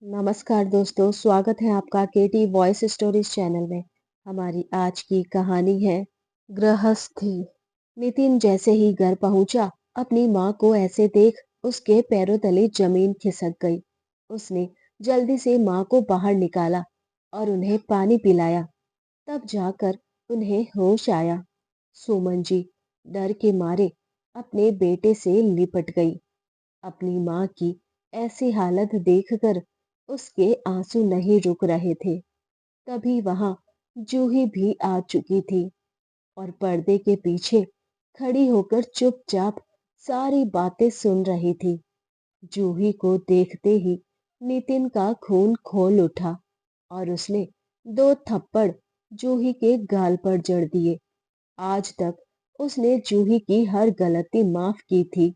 नमस्कार दोस्तों, स्वागत है आपका केटी वॉइस स्टोरीज चैनल में। हमारी आज की कहानी है गृहस्थी। नितिन जैसे ही घर पहुंचा, अपनी माँ को ऐसे देख उसके पैरों तले जमीन खिसक गई। उसने जल्दी से माँ को बाहर निकाला और उन्हें पानी पिलाया। तब जाकर उन्हें होश आया। सुमन जी डर के मारे अपने बेटे से लिपट गई। अपनी माँ की ऐसी हालत देखकर उसके आंसू नहीं रुक रहे थे। तभी वहां जूही भी आ चुकी थी और पर्दे के पीछे खड़ी होकर चुपचाप सारी बातें सुन रही थी। जूही को देखते ही नितिन का खून खोल उठा और उसने दो थप्पड़ जूही के गाल पर जड़ दिए। आज तक उसने जूही की हर गलती माफ की थी,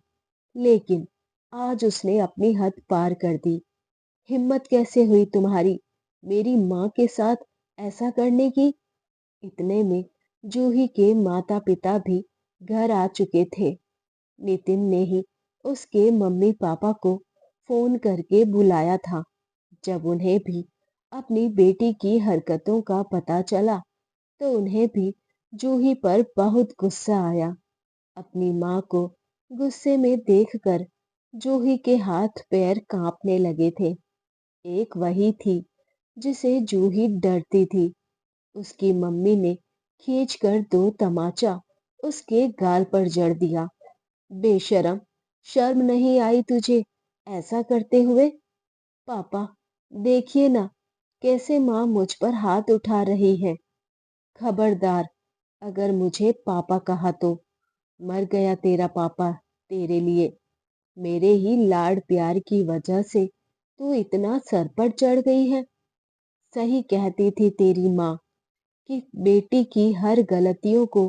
लेकिन आज उसने अपनी हद पार कर दी। हिम्मत कैसे हुई तुम्हारी मेरी माँ के साथ ऐसा करने की? इतने में जूही के माता पिता भी घर आ चुके थे। नितिन ने ही उसके मम्मी पापा को फोन करके बुलाया था। जब उन्हें भी अपनी बेटी की हरकतों का पता चला तो उन्हें भी जूही पर बहुत गुस्सा आया। अपनी माँ को गुस्से में देखकर जूही के हाथ पैर कांपने लगे थे। एक वही थी जिसे जूही डरती थी। उसकी मम्मी ने खींचकर दो तमाचा उसके गाल पर जड़ दिया। बेशरम, शर्म नहीं आई तुझे ऐसा करते हुए? पापा, देखिए ना कैसे माँ मुझ पर हाथ उठा रही है। खबरदार, अगर मुझे पापा कहा तो मर गया तेरा पापा तेरे लिए। मेरे ही लाड प्यार की वजह से तू इतना सर पर चढ़ गई है। सही कहती थी तेरी माँ कि बेटी की हर गलतियों को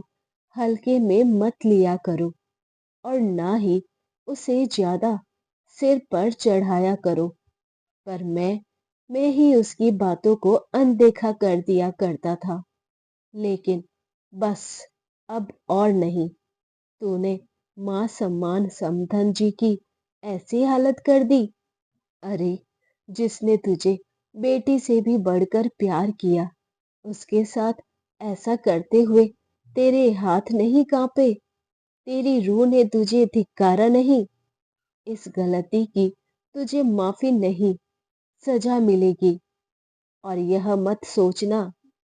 हल्के में मत लिया करो और ना ही उसे ज्यादा सिर पर चढ़ाया करो। पर मैं ही उसकी बातों को अनदेखा कर दिया करता था। लेकिन बस अब और नहीं। तूने मां सम्मान समधन जी की ऐसी हालत कर दी। अरे, जिसने तुझे बेटी से भी बढ़कर प्यार किया, उसके साथ ऐसा करते हुए तेरे हाथ नहीं कांपे? तेरी रूह ने तुझे धिक्कारा नहीं? इस गलती की तुझे माफी नहीं, सजा मिलेगी। और यह मत सोचना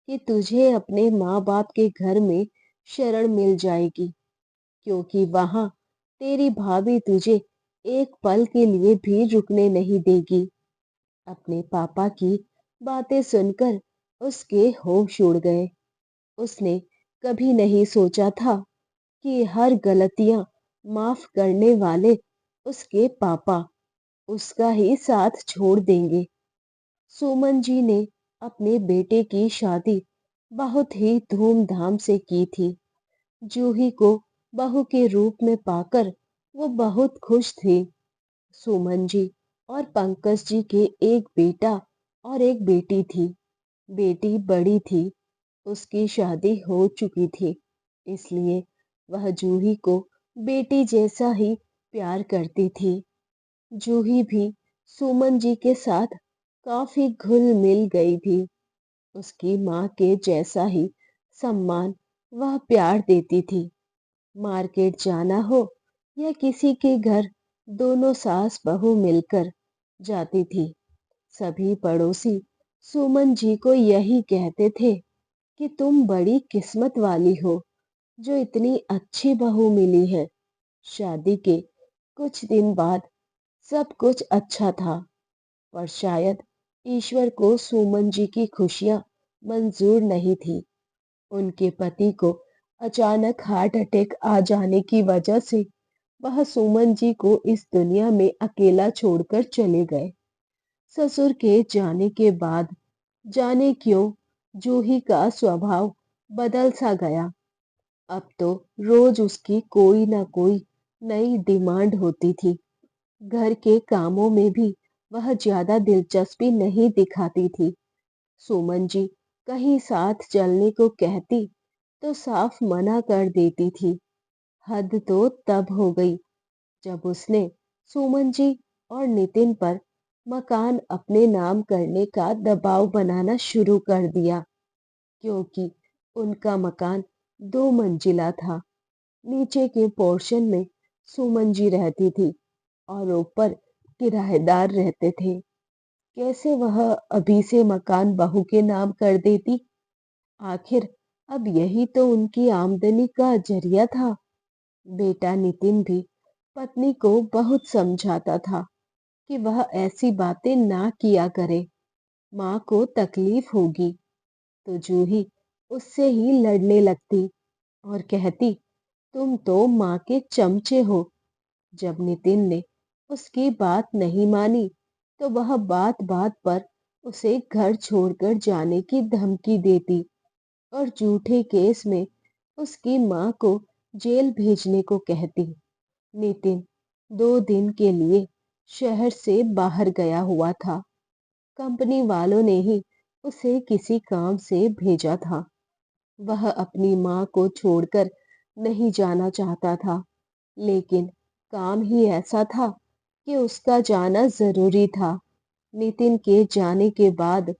कि तुझे अपने माँ बाप के घर में शरण मिल जाएगी, क्योंकि वहां तेरी भाभी तुझे एक पल के लिए भी रुकने नहीं देगी। अपने पापा की बातें सुनकर उसके होश उड़ गए। उसने कभी नहीं सोचा था कि हर गलतियां माफ करने वाले उसके पापा उसका ही साथ छोड़ देंगे। सुमन जी ने अपने बेटे की शादी बहुत ही धूमधाम से की थी। जूही को बहू के रूप में पाकर वो बहुत खुश थी। सुमन जी और पंकज जी के एक बेटा और एक बेटी थी। बेटी बड़ी थी, उसकी शादी हो चुकी थी, इसलिए वह जूही को बेटी जैसा ही प्यार करती थी। जूही भी सुमन जी के साथ काफी घुल मिल गई थी। उसकी माँ के जैसा ही सम्मान वह प्यार देती थी। मार्केट जाना हो या किसी के घर, दोनों सास बहू मिलकर जाती थी। सभी पड़ोसी सुमन जी को यही कहते थे कि तुम बड़ी किस्मत वाली हो जो इतनी अच्छी बहू मिली है। शादी के कुछ दिन बाद सब कुछ अच्छा था, पर शायद ईश्वर को सुमन जी की खुशियां मंजूर नहीं थी। उनके पति को अचानक हार्ट अटैक आ जाने की वजह से वह सुमन जी को इस दुनिया में अकेला छोड़कर चले गए। ससुर के जाने के बाद जाने क्यों जूही का स्वभाव बदल सा गया। अब तो रोज उसकी कोई ना कोई नई डिमांड होती थी। घर के कामों में भी वह ज्यादा दिलचस्पी नहीं दिखाती थी। सुमन जी कहीं साथ चलने को कहती तो साफ मना कर देती थी। हद तो तब हो गई जब उसने सुमन जी और नितिन पर मकान अपने नाम करने का दबाव बनाना शुरू कर दिया, क्योंकि उनका मकान 2 मंजिला था। नीचे के पोर्शन में सुमन जी रहती थी और ऊपर किराएदार रहते थे। कैसे वह अभी से मकान बहू के नाम कर देती? आखिर अब यही तो उनकी आमदनी का जरिया था। बेटा नितिन भी पत्नी को बहुत समझाता था कि वह ऐसी बातें ना किया करे, माँ को तकलीफ होगी। तो जूही उससे ही लड़ने लगती और कहती, तुम तो माँ के चमचे हो। जब नितिन ने उसकी बात नहीं मानी, तो वह बात बात पर उसे घर छोड़कर जाने की धमकी देती और झूठे केस में उसकी माँ को जेल भेजने को कहती। नितिन 2 दिन के लिए शहर से बाहर गया हुआ था। कंपनी वालों ने ही उसे किसी काम से भेजा था। वह अपनी माँ को छोड़कर नहीं जाना चाहता था, लेकिन काम ही ऐसा था कि उसका जाना जरूरी था। नितिन के जाने के बाद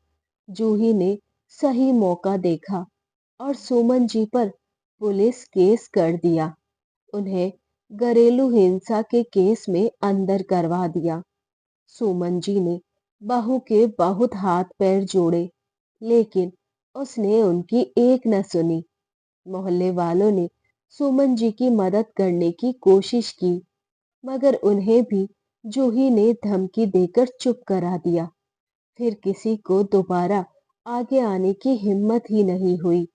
जूही ने सही मौका देखा और सुमन जी पर पुलिस केस कर दिया। उन्हें घरेलू हिंसा के केस में अंदर करवा दिया। सुमन जी ने बहू के बहुत हाथ पैर जोड़े, लेकिन उसने उनकी एक न सुनी। मोहल्ले वालों ने सुमन जी की मदद करने की कोशिश की, मगर उन्हें भी जूही ने धमकी देकर चुप करा दिया। फिर किसी को दोबारा आगे आने की हिम्मत ही नहीं हुई।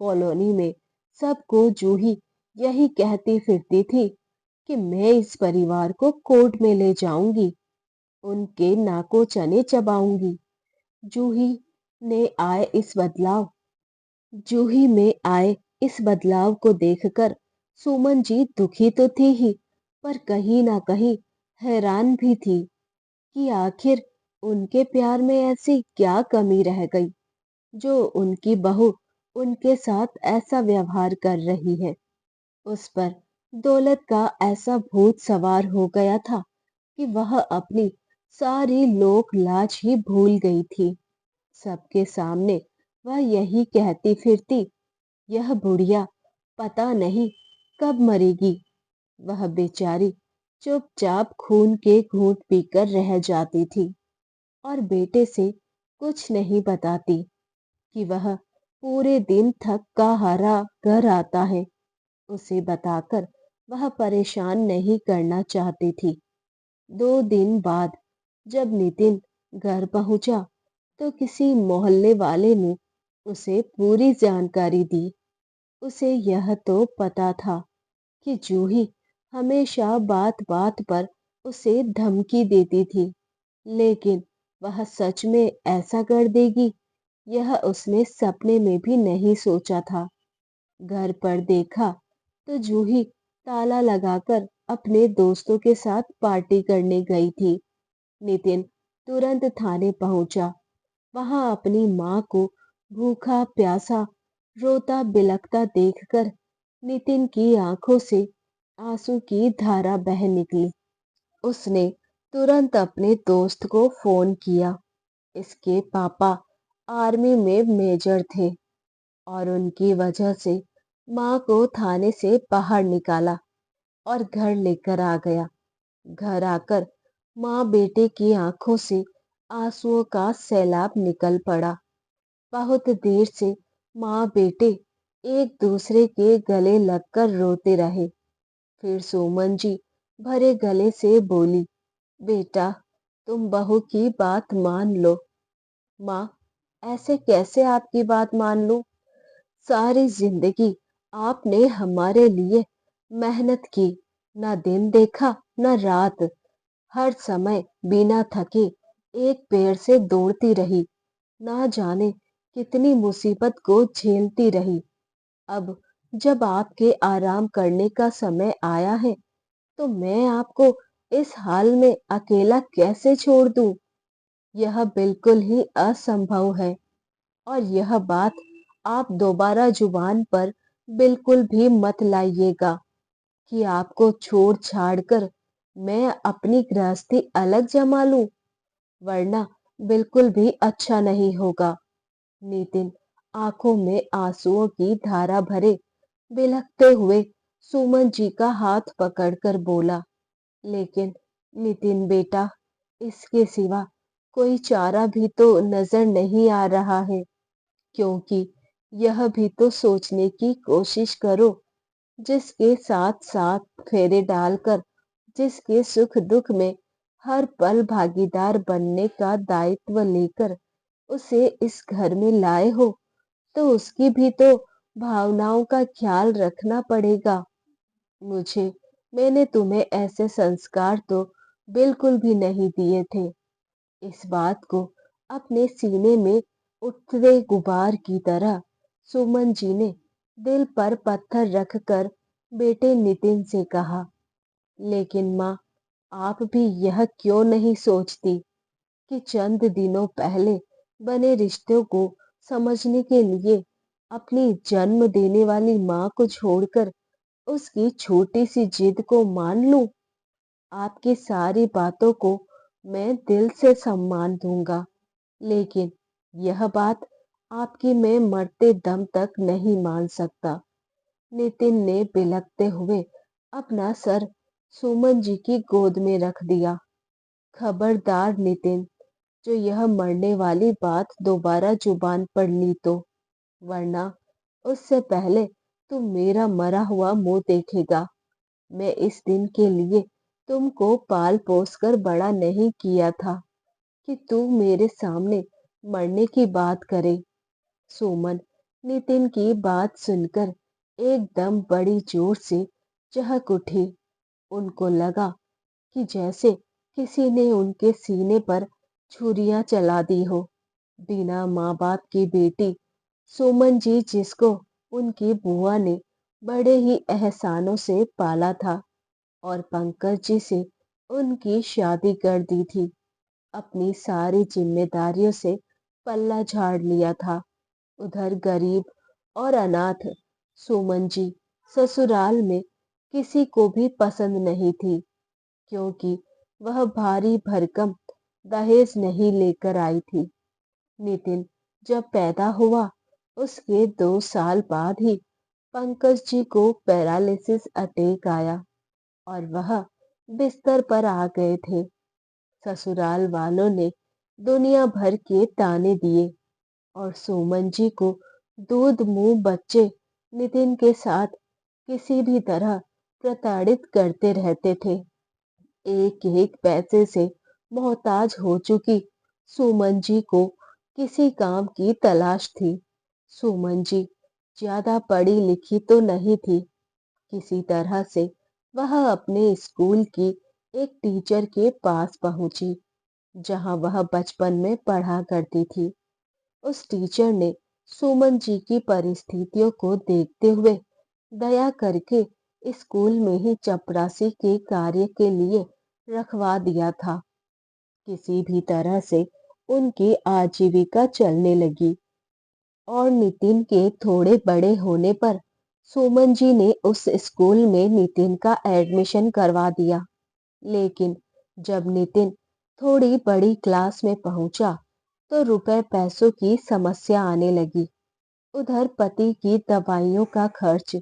कॉलोनी में सबको जूही यही कहती फिरती थी कि मैं इस परिवार को कोर्ट में ले जाऊंगी, उनके नाको चने चबाऊंगी। जूही ने आए इस बदलाव जूही में आए इस बदलाव को देखकर सुमन जी दुखी तो थी ही, पर कहीं ना कहीं हैरान भी थी कि आखिर उनके प्यार में ऐसी क्या कमी रह गई जो उनकी बहू उनके साथ ऐसा व्यवहार कर रही है। उस पर दौलत का ऐसा भूत सवार हो गया था कि वह अपनी सारी लोक लाज ही भूल गई थी। सबके सामने वह यही कहती फिरती, यह बुढ़िया पता नहीं कब मरेगी। वह बेचारी चुपचाप खून के घूंट पीकर रह जाती थी और बेटे से कुछ नहीं बताती कि वह पूरे दिन थक का हारा घर आता है। उसे बताकर वह परेशान नहीं करना चाहती थी। 2 दिन बाद जब नितिन घर पहुंचा, तो किसी मोहल्ले वाले ने उसे पूरी जानकारी दी। उसे यह तो पता था कि जूही हमेशा बात बात पर उसे धमकी देती थी, लेकिन वह सच में ऐसा कर देगी, यह उसने सपने में भी नहीं सोचा था। घर पर देखा तो जूही ताला लगाकर अपने दोस्तों के साथ पार्टी करने गई थी। नितिन तुरंत थाने पहुंचा। वहां अपनी माँ को भूखा प्यासा रोता बिलखता देखकर नितिन की आंखों से आंसू की धारा बह निकली। उसने तुरंत अपने दोस्त को फोन किया। इसके पापा आर्मी में मेजर थे और उनकी वजह से माँ को थाने से बाहर निकाला और घर लेकर आ गया। घर आकर माँ बेटे की आंखों से आंसुओं का सैलाब निकल पड़ा। बहुत देर से माँ बेटे एक दूसरे के गले लगकर रोते रहे। फिर सुमन जी भरे गले से बोली, बेटा तुम बहू की बात मान लो। माँ, ऐसे कैसे आपकी बात मान लूं? सारी जिंदगी आपने हमारे लिए मेहनत की, ना दिन देखा ना रात, हर समय बिना थके एक पैर से दौड़ती रही, ना जाने कितनी मुसीबत को झेलती रही। अब जब आपके आराम करने का समय आया है, तो मैं आपको इस हाल में अकेला कैसे छोड़ दूं? यह बिल्कुल ही असंभव है और यह बात आप दोबारा जुबान पर बिल्कुल भी मत लाइएगा कि आपको छोड़ छाड़ कर मैं अपनी गृहस्थी अलग जमा लूं। वरना बिल्कुल भी अच्छा नहीं होगा। नितिन आंखों में आंसुओं की धारा भरे बिलखते हुए सुमन जी का हाथ पकड़कर बोला, लेकिन नितिन बेटा, इसके सिवा कोई चारा भी तो नजर नहीं आ रहा है। क्योंकि यह भी तो सोचने की कोशिश करो, जिसके साथ साथ फेरे डालकर, जिसके सुख दुख में हर पल भागीदार बनने का दायित्व लेकर उसे इस घर में लाए हो, तो उसकी भी तो भावनाओं का ख्याल रखना पड़ेगा। मुझे मैंने तुम्हें ऐसे संस्कार तो बिल्कुल भी नहीं दिए थे। इस बात को अपने सीने में उठते गुबार की तरह सुमन जी ने दिल पर पत्थर रखकर बेटे नितिन से कहा, लेकिन माँ, आप भी यह क्यों नहीं सोचती कि चंद दिनों पहले बने रिश्तों को समझने के लिए अपनी जन्म देने वाली माँ को छोड़कर उसकी छोटी सी जिद को मान लूं? आपकी सारी बातों को मैं दिल से सम्मान दूंगा, लेकिन यह बात आपकी मैं मरते दम तक नहीं मान सकता। नितिन ने बिलखते हुए अपना सर सुमन जी की गोद में रख दिया। खबरदार नितिन, जो यह मरने वाली बात दोबारा जुबान पर ली तो, वरना उससे पहले तुम मेरा मरा हुआ मुंह देखेगा। मैं इस दिन के लिए तुमको पाल पोस कर बड़ा नहीं किया था कि तू मेरे सामने मरने की बात करे। सुमन नितिन की बात सुनकर एकदम बड़ी जोर से चहक उठी। उनको लगा कि जैसे किसी ने उनके सीने पर छुरियां चला दी हो। बिना माँ बाप की बेटी सुमन जी, जिसको उनकी बुआ ने बड़े ही एहसानों से पाला था और पंकज जी से उनकी शादी कर दी थी, अपनी सारी जिम्मेदारियों से पल्ला झाड़ लिया था। उधर गरीब और अनाथ सुमन जी ससुराल में किसी को भी पसंद नहीं थी, क्योंकि वह भारी भरकम दहेज नहीं लेकर आई थी। नितिन जब पैदा हुआ, उसके 2 साल बाद ही पंकज जी को पैरालिसिस अटैक आया और वह बिस्तर पर आ गए थे। ससुराल वालों ने दुनिया भर के ताने दिए और सुमन जी को दूध मुंह बच्चे नितिन के साथ किसी भी तरह प्रताड़ित करते रहते थे। एक एक पैसे से मोहताज हो चुकी सुमन जी को किसी काम की तलाश थी। सुमन जी ज्यादा पढ़ी लिखी तो नहीं थी। किसी तरह से वह अपने स्कूल की एक टीचर के पास पहुंची, जहां वह बचपन में पढ़ा करती थी। उस टीचर ने सुमन जी की परिस्थितियों को देखते हुए दया करके स्कूल में ही चपरासी के कार्य के लिए रखवा दिया था। किसी भी तरह से उनकी आजीविका चलने लगी और नितिन के थोड़े बड़े होने पर सुमन जी ने उस स्कूल में नितिन का एडमिशन करवा दिया। लेकिन जब नितिन थोड़ी बड़ी क्लास में पहुंचा, तो रुपए पैसों की समस्या आने लगी। उधर पति की दवाइयों का खर्च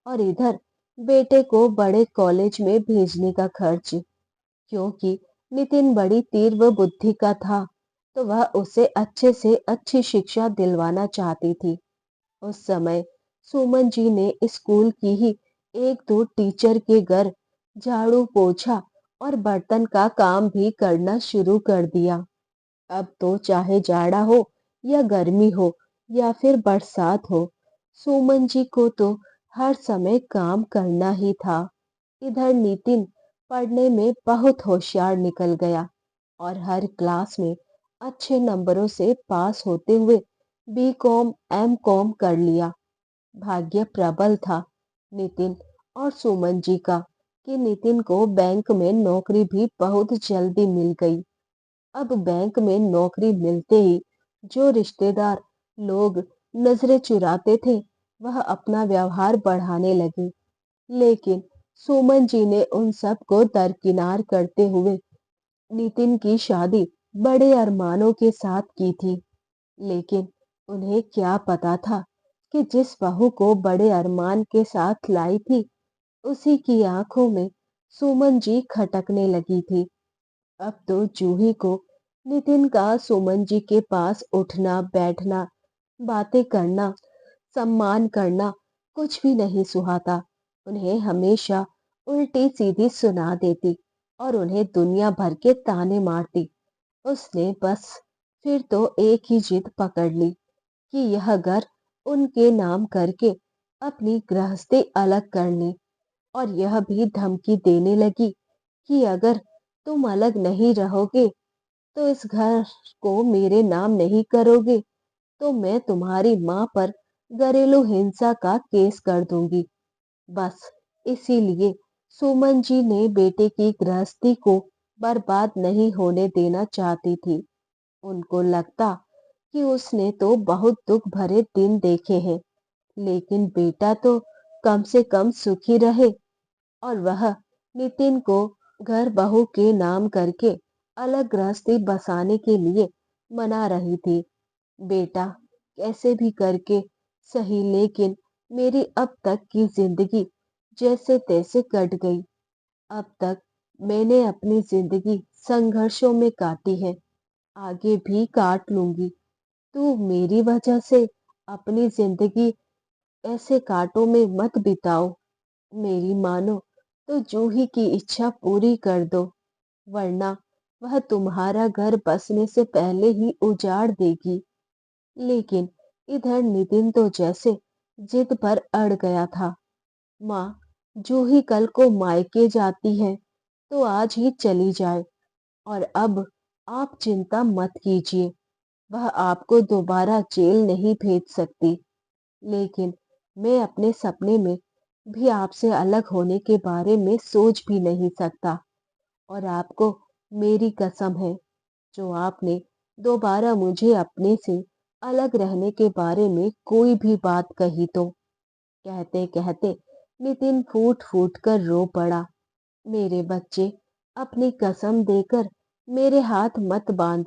और इधर बेटे को बड़े कॉलेज में भेजने का खर्च। क्योंकि नितिन बड़ी तीव्र बुद्धि का था, तो वह उसे अच्छे से अच्छी शिक्षा दिलवाना चाहती थी। उस समय सुमन जी ने स्कूल की ही एक दो टीचर के घर झाड़ू पोछा और बर्तन का काम भी करना शुरू कर दिया। अब तो चाहे जाड़ा हो या गर्मी हो या फिर बरसात हो, सुमन जी को तो हर समय काम करना ही था। इधर नितिन पढ़ने में बहुत होशियार निकल गया और हर क्लास में अच्छे नंबरों से पास होते हुए बी.कॉम एम.कॉम कर लिया। भाग्य प्रबल था नितिन और सुमन जी का कि नितिन को बैंक में नौकरी भी बहुत जल्दी मिल गई। अब बैंक में नौकरी मिलते ही जो रिश्तेदार लोग नजरें चुराते थे, वह अपना व्यवहार बढ़ाने लगे। लेकिन सुमन जी ने उन सब को दरकिनार करते हुए नितिन की शादी बड़े अरमानों के साथ की थी। लेकिन उन्हें क्या पता था कि जिस बहू को बड़े अरमान के साथ लाई थी, उसी की आंखों में सुमन जी खटकने लगी थी। अब तो जूही को नितिन का सुमन जी के पास उठना बैठना, बातें करना, सम्मान करना कुछ भी नहीं सुहाता। उन्हें हमेशा उल्टी सीधी सुना देती और उन्हें दुनिया भर के ताने मारती। उसने बस फिर तो एक ही जिद पकड़ ली कि यह घर उनके नाम करके अपनी गृहस्थी अलग कर ले, और यह भी धमकी देने लगी कि अगर तुम अलग नहीं रहोगे, तो इस घर को मेरे नाम नहीं करोगे, तो मैं तुम्हारी माँ पर घरेलू हिंसा का केस कर दूंगी। बस इसीलिए सुमन जी ने बेटे की गृहस्थी को बर्बाद नहीं होने देना चाहती थी। उनको लगता कि उसने तो बहुत दुख भरे दिन देखे हैं, लेकिन बेटा तो कम से कम सुखी रहे। और वह नितिन को घर बहू के नाम करके अलग गृहस्थी बसाने के लिए मना रही थी। बेटा कैसे भी करके सही, लेकिन मेरी अब तक की जिंदगी जैसे तैसे कट गई। अब तक मैंने अपनी जिंदगी संघर्षों में काटी है, आगे भी काट लूंगी। तू मेरी वजह से अपनी जिंदगी ऐसे कांटों में मत बिताओ। मेरी मानो तो जूही की इच्छा पूरी कर दो, वरना वह तुम्हारा घर बसने से पहले ही उजाड़ देगी। लेकिन इधर नितिन तो जैसे जिद पर अड़ गया था। माँ, जूही कल को मायके जाती है तो आज ही चली जाए, और अब आप चिंता मत कीजिए, वह आपको दोबारा जेल नहीं भेज सकती। लेकिन मैं अपने सपने में भी आपसे अलग होने के बारे में सोच भी नहीं सकता। और आपको मेरी कसम है, जो आपने दोबारा मुझे अपने से अलग रहने के बारे में कोई भी बात कही तो। कहते कहते नितिन फूट फूट कर रो पड़ा। मेरे बच्चे, अपनी कसम देकर मेरे हाथ मत बांध,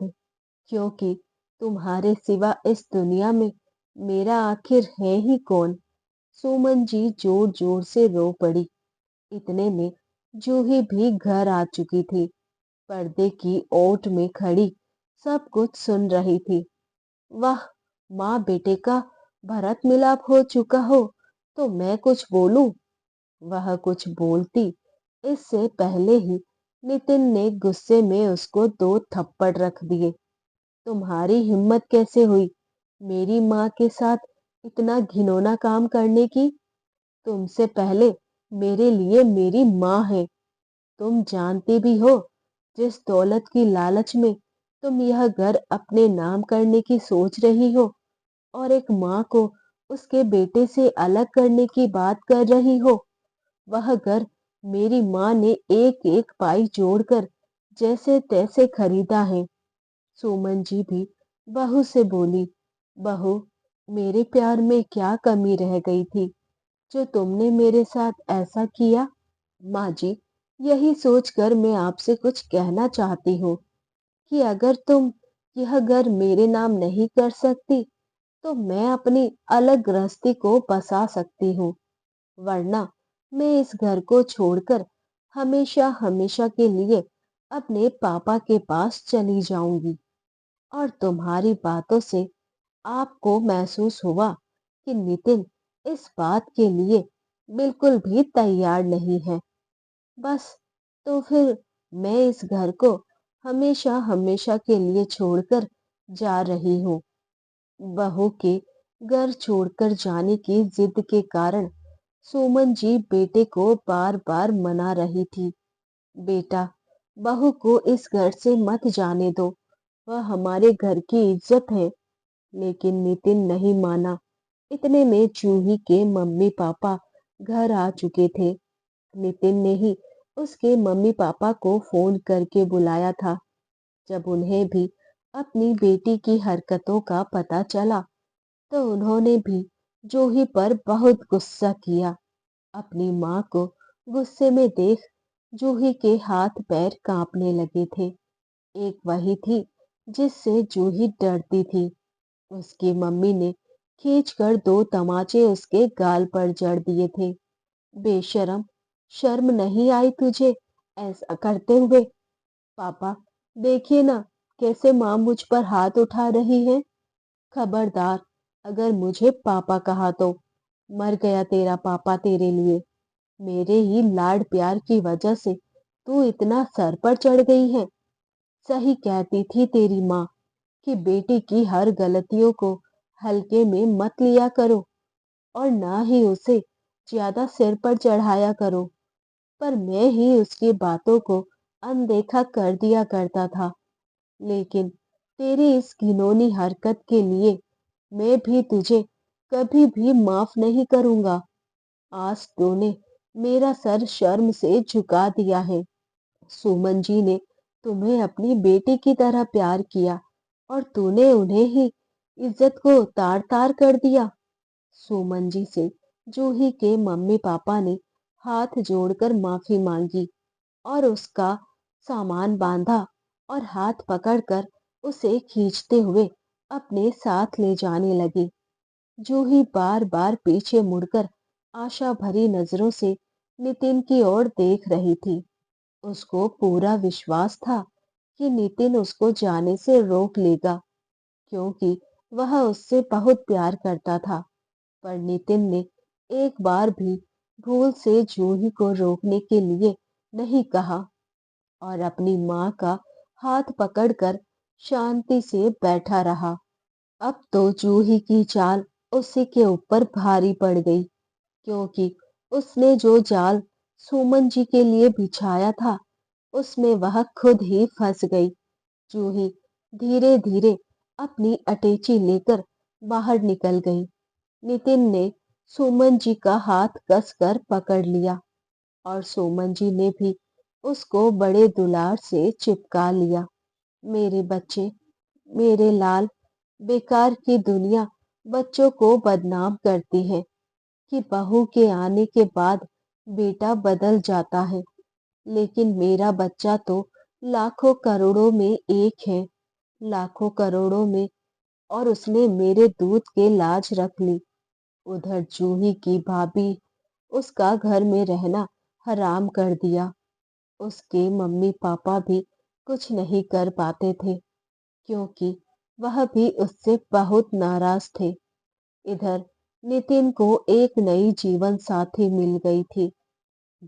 क्योंकि तुम्हारे सिवा इस दुनिया में मेरा आखिर है ही कौन। सुमन जी जोर जोर से रो पड़ी। इतने में जूही भी घर आ चुकी थी। पर्दे की ओट में खड़ी सब कुछ सुन रही थी। वाह, माँ बेटे का भरत मिलाप हो चुका हो तो मैं कुछ बोलूं? वह कुछ बोलती इससे पहले ही नितिन ने गुस्से में उसको दो थप्पड़ रख दिए। तुम्हारी हिम्मत कैसे हुई मेरी माँ के साथ इतना घिनौना काम करने की? तुमसे पहले मेरे लिए मेरी माँ है। तुम जानती भी हो, जिस दौलत की लालच में तुम यह घर अपने नाम करने की सोच रही हो, और एक माँ को उसके बेटे से अलग करने की बात कर रही हो, वह घर मेरी माँ ने एक एक पाई जोड़कर जैसे तैसे खरीदा है। सुमन जी भी बहू से बोली, बहू, मेरे प्यार में क्या कमी रह गई थी जो तुमने मेरे साथ ऐसा किया? माँ जी, यही सोचकर मैं आपसे कुछ कहना चाहती हूँ कि अगर तुम यह घर मेरे नाम नहीं कर सकती, तो मैं अपनी अलग गृहस्थी को बसा सकती हूँ, वरना मैं इस घर को छोड़कर हमेशा हमेशा के लिए अपने पापा के पास चली जाऊंगी। और तुम्हारी बातों से आपको महसूस हुआ कि नितिन इस बात के लिए बिल्कुल भी तैयार नहीं है। बस, तो फिर मैं इस घर को हमेशा हमेशा के लिए छोड़कर जा रही हूँ। बहू के घर छोड़कर जाने की जिद के कारण सुमन जी बेटे को बार बार मना रही थी। बेटा, बहू को इस घर से मत जाने दो, वह हमारे घर की इज्जत है। लेकिन नितिन नहीं माना। इतने में जूही के मम्मी पापा घर आ चुके थे। नितिन ने ही उसके मम्मी पापा को फोन करके बुलाया था। जब उन्हें भी अपनी बेटी की हरकतों का पता चला, तो उन्होंने भी जूही पर बहुत गुस्सा किया। अपनी माँ को गुस्से में देख जूही के हाथ पैर कांपने लगे थे। एक वही थी जिससे जूही डरती थी। उसकी मम्मी ने खींचकर 2 तमाचे उसके गाल पर जड़ दिए थे। बेशरम, शर्म नहीं आई तुझे ऐसा करते हुए? पापा, देखिए ना कैसे माँ मुझ पर हाथ उठा रही है। खबरदार, अगर मुझे पापा कहा तो मर गया तेरा पापा तेरे लिए। मेरे ही लाड प्यार की वजह से तू इतना सर पर चढ़ गई है। सही कहती थी तेरी माँ कि बेटी की हर गलतियों को हल्के में मत लिया करो और ना ही उसे ज्यादा सिर पर चढ़ाया करो। पर मैं ही उसकी बातों को अनदेखा कर दिया करता था। लेकिन तेरी इस घिनौनी हरकत के लिए मैं भी तुझे कभी भी माफ नहीं करूंगा। आज तूने मेरा सर शर्म से झुका दिया है। सुमन जी ने तुम्हें अपनी बेटी की तरह प्यार किया और तूने उन्हें ही इज्जत को तार तार कर दिया। सुमन जी से जूही के मम्मी पापा ने हाथ जोड़कर माफी मांगी और उसका सामान बांधा और हाथ पकड़कर उसे खींचते हुए अपने साथ ले जाने लगे। जूही बार बार पीछे मुड़कर आशा भरी नजरों से नितिन की ओर देख रही थी। उसको पूरा विश्वास था कि नितिन उसको जाने से रोक लेगा, क्योंकि वह उससे बहुत प्यार करता था। पर नितिन ने एक बार भी भूल से जूही को रोकने के लिए नहीं कहा और अपनी माँ का हाथ पकड़कर शांति से बैठा रहा। अब तो जूही की चाल उसी के ऊपर भारी पड़ गई, क्योंकि उसने जो जाल सुमन जी के लिए बिछाया था उसमें वह खुद ही फंस गई। जूही धीरे धीरे अपनी अटैची लेकर बाहर निकल गई। नितिन ने सुमन जी का हाथ कसकर पकड़ लिया और सुमन जी ने भी उसको बड़े दुलार से चिपका लिया। मेरे बच्चे, मेरे लाल, बेकार की दुनिया बच्चों को बदनाम करती है कि बहू के आने के बाद बेटा बदल जाता है। लेकिन मेरा बच्चा तो लाखों करोड़ों में एक है, लाखों करोड़ों में। और उसने मेरे दूध के लाज रख ली। उधर जूही की भाभी उसका घर में रहना हराम कर दिया। उसके मम्मी पापा भी कुछ नहीं कर पाते थे, क्योंकि वह भी उससे बहुत नाराज थे। इधर नितिन को एक नई जीवन साथी मिल गई थी,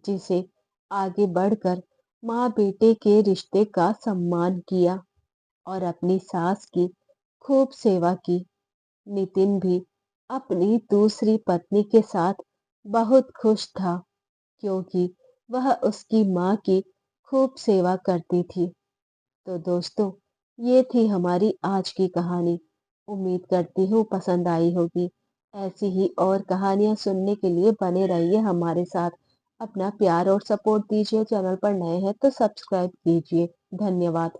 जिसे आगे बढ़कर माँ बेटे के रिश्ते का सम्मान किया और अपनी सास की खूब सेवा की। नितिन भी अपनी दूसरी पत्नी के साथ बहुत खुश था, क्योंकि वह उसकी माँ की खूब सेवा करती थी। तो दोस्तों, ये थी हमारी आज की कहानी। उम्मीद करती हूँ पसंद आई होगी। ऐसी ही और कहानियाँ सुनने के लिए बने रहिए हमारे साथ। अपना प्यार और सपोर्ट दीजिए। चैनल पर नए हैं तो सब्सक्राइब कीजिए। धन्यवाद।